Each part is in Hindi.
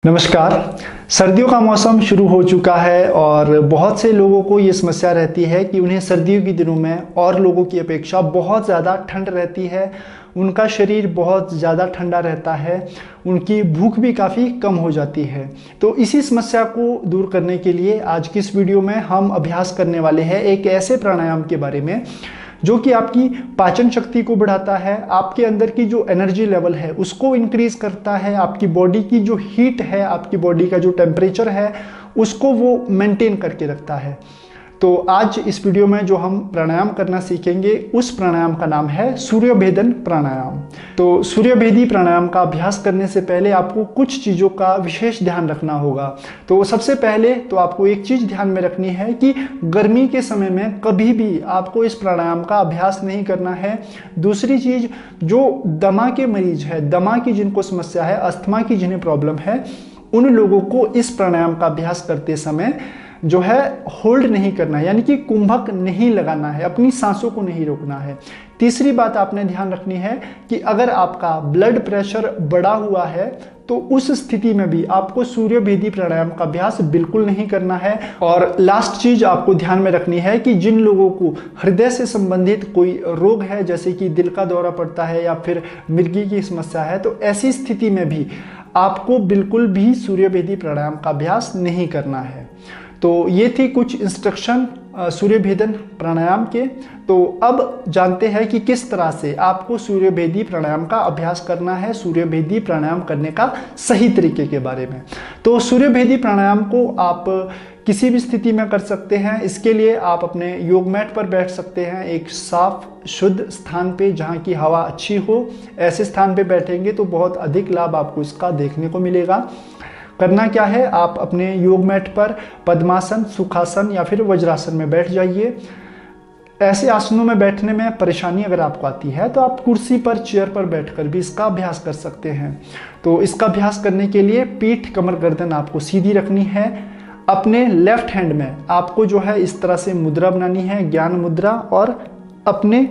नमस्कार। सर्दियों का मौसम शुरू हो चुका है और बहुत से लोगों को ये समस्या रहती है कि उन्हें सर्दियों के दिनों में और लोगों की अपेक्षा बहुत ज़्यादा ठंड रहती है। उनका शरीर बहुत ज़्यादा ठंडा रहता है, उनकी भूख भी काफ़ी कम हो जाती है। तो इसी समस्या को दूर करने के लिए आज की इस वीडियो में हम अभ्यास करने वाले हैं एक ऐसे प्राणायाम के बारे में जो कि आपकी पाचन शक्ति को बढ़ाता है, आपके अंदर की जो एनर्जी लेवल है उसको इंक्रीज करता है, आपकी बॉडी की जो हीट है, आपकी बॉडी का जो टेम्परेचर है उसको वो मेंटेन करके रखता है। तो आज इस वीडियो में जो हम प्राणायाम करना सीखेंगे उस प्राणायाम का नाम है सूर्यभेदन प्राणायाम। तो सूर्यभेदी प्राणायाम का अभ्यास करने से पहले आपको कुछ चीज़ों का विशेष ध्यान रखना होगा। तो सबसे पहले तो आपको एक चीज़ ध्यान में रखनी है कि गर्मी के समय में कभी भी आपको इस प्राणायाम का अभ्यास नहीं करना है। दूसरी चीज़, जो दमा के मरीज है, दमा की जिनको समस्या है, अस्थमा की जिन्हें प्रॉब्लम है, उन लोगों को इस प्राणायाम का अभ्यास करते समय जो है होल्ड नहीं करना है, यानी कि कुंभक नहीं लगाना है, अपनी सांसों को नहीं रोकना है। तीसरी बात आपने ध्यान रखनी है कि अगर आपका ब्लड प्रेशर बढ़ा हुआ है तो उस स्थिति में भी आपको सूर्यभेदी प्राणायाम का अभ्यास बिल्कुल नहीं करना है। और लास्ट चीज आपको ध्यान में रखनी है कि जिन लोगों को हृदय से संबंधित कोई रोग है, जैसे कि दिल का दौरा पड़ता है या फिर मिर्गी की समस्या है, तो ऐसी स्थिति में भी आपको बिल्कुल भी सूर्यभेदी प्राणायाम का अभ्यास नहीं करना है। तो ये थी कुछ इंस्ट्रक्शन सूर्यभेदन प्राणायाम के। तो अब जानते हैं कि किस तरह से आपको सूर्यभेदी प्राणायाम का अभ्यास करना है, सूर्यभेदी प्राणायाम करने का सही तरीके के बारे में। तो सूर्यभेदी प्राणायाम को आप किसी भी स्थिति में कर सकते हैं। इसके लिए आप अपने योग मैट पर बैठ सकते हैं, एक साफ शुद्ध स्थान पे जहाँ की हवा अच्छी हो। ऐसे स्थान पे बैठेंगे तो बहुत अधिक लाभ आपको इसका देखने को मिलेगा। करना क्या है, आप अपने योग मैट पर पद्मासन, सुखासन या फिर वज्रासन में बैठ जाइए। ऐसे आसनों में बैठने में परेशानी अगर आपको आती है तो आप कुर्सी पर, चेयर पर बैठकर भी इसका अभ्यास कर सकते हैं। तो इसका अभ्यास करने के लिए पीठ, कमर, गर्दन आपको सीधी रखनी है। अपने लेफ्ट हैंड में आपको जो है इस तरह से मुद्रा बनानी है, ज्ञान मुद्रा, और अपने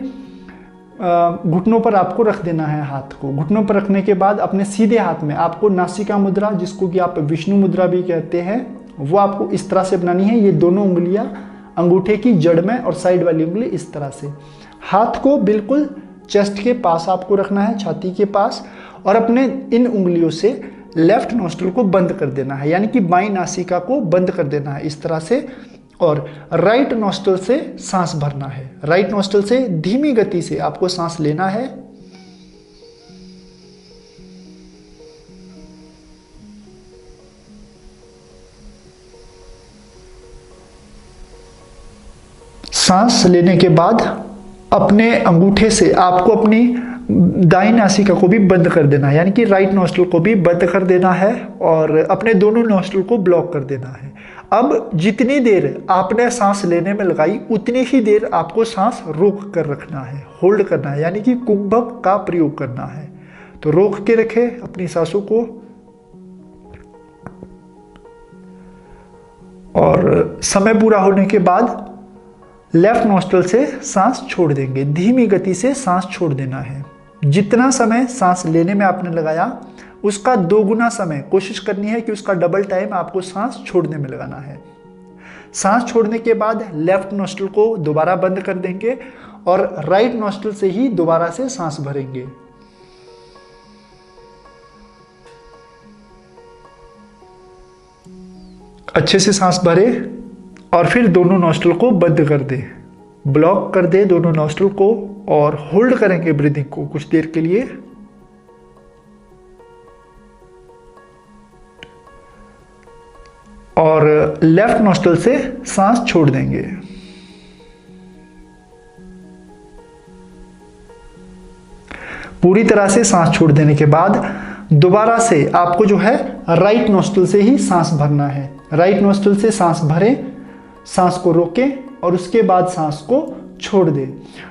घुटनों पर आपको रख देना है हाथ को। घुटनों पर रखने के बाद अपने सीधे हाथ में आपको नासिका मुद्रा, जिसको कि आप विष्णु मुद्रा भी कहते हैं, वो आपको इस तरह से बनानी है। ये दोनों उंगलियां अंगूठे की जड़ में और साइड वाली उंगली इस तरह से। हाथ को बिल्कुल चेस्ट के पास आपको रखना है, छाती के पास, और अपने इन उंगलियों से लेफ्ट नोस्ट्रल को बंद कर देना है, यानी कि बाईं नासिका को बंद कर देना है इस तरह से। और राइट नोस्ट्रल से सांस भरना है। राइट नोस्ट्रल से धीमी गति से आपको सांस लेना है। सांस लेने के बाद अपने अंगूठे से आपको अपनी दाईं नासिका को भी बंद कर देना है, यानी कि राइट नोस्ट्रल को भी बंद कर देना है और अपने दोनों नोस्ट्रल को ब्लॉक कर देना है। अब जितनी देर आपने सांस लेने में लगाई उतनी ही देर आपको सांस रोक कर रखना है, होल्ड करना है, यानी कि कुंभक का प्रयोग करना है। तो रोक के रखें अपनी सांसों को और समय पूरा होने के बाद लेफ्ट नोस्ट्रल से सांस छोड़ देंगे। धीमी गति से सांस छोड़ देना है। जितना समय सांस लेने में आपने लगाया उसका 2 गुना समय कोशिश करनी है कि उसका डबल टाइम आपको सांस छोड़ने में लगाना है। सांस छोड़ने के बाद लेफ्ट नोस्ट्रल को दोबारा बंद कर देंगे और राइट नोस्ट्रल से ही दोबारा से सांस भरेंगे। अच्छे से सांस भरे और फिर दोनों नोस्ट्रल को बंद कर दे, ब्लॉक कर दे दोनों नोस्ट्रल को, और होल्ड करेंगे ब्रीदिंग को कुछ देर के लिए। और लेफ्ट नोस्ट्रल से सांस छोड़ देंगे। पूरी तरह से सांस छोड़ देने के बाद दोबारा से आपको जो है राइट नोस्ट्रल से ही सांस भरना है। राइट नोस्ट्रल से सांस भरें, सांस को रोकें और उसके बाद सांस को छोड़ दें।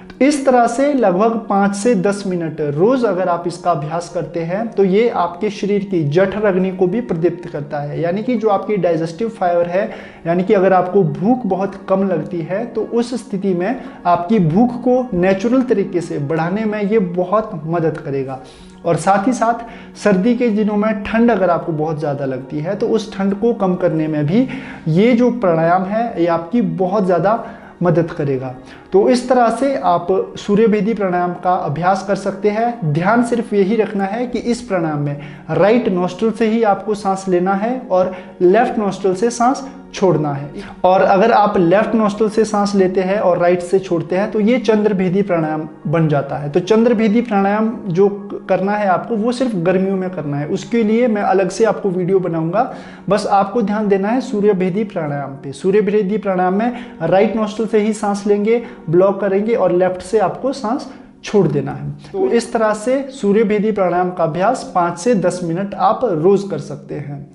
तो इस तरह से लगभग 5 से 10 मिनट रोज अगर आप इसका अभ्यास करते हैं तो ये आपके शरीर की जठर अग्नि को भी प्रदीप्त करता है, यानी कि जो आपकी डाइजेस्टिव फाइबर है, यानी कि अगर आपको भूख बहुत कम लगती है तो उस स्थिति में आपकी भूख को नेचुरल तरीके से बढ़ाने में ये बहुत मदद करेगा। और साथ ही साथ सर्दी के दिनों में ठंड अगर आपको बहुत ज़्यादा लगती है तो उस ठंड को कम करने में भी ये जो प्राणायाम है ये आपकी बहुत ज़्यादा मदद करेगा। तो इस तरह से आप सूर्य भेदी प्राणायाम का अभ्यास कर सकते हैं। ध्यान सिर्फ यही रखना है कि इस प्राणायाम में राइट नोस्ट्रल से ही आपको सांस लेना है और लेफ्ट नोस्ट्रल से सांस छोड़ना है। और अगर आप लेफ्ट नोस्ट्रल से सांस लेते हैं और राइट से छोड़ते हैं तो ये चंद्रभेदी प्राणायाम बन जाता है। तो चंद्रभेदी प्राणायाम जो करना है आपको वो सिर्फ गर्मियों में करना है, उसके लिए मैं अलग से आपको वीडियो बनाऊंगा। बस आपको ध्यान देना है सूर्यभेदी प्राणायाम पे। सूर्यभेदी प्राणायाम में राइट नोस्ट्रल से ही सांस लेंगे, ब्लॉक करेंगे और लेफ्ट से आपको सांस छोड़ देना है। तो इस तरह से सूर्यभेदी प्राणायाम का अभ्यास 5 से 10 मिनट आप रोज कर सकते हैं।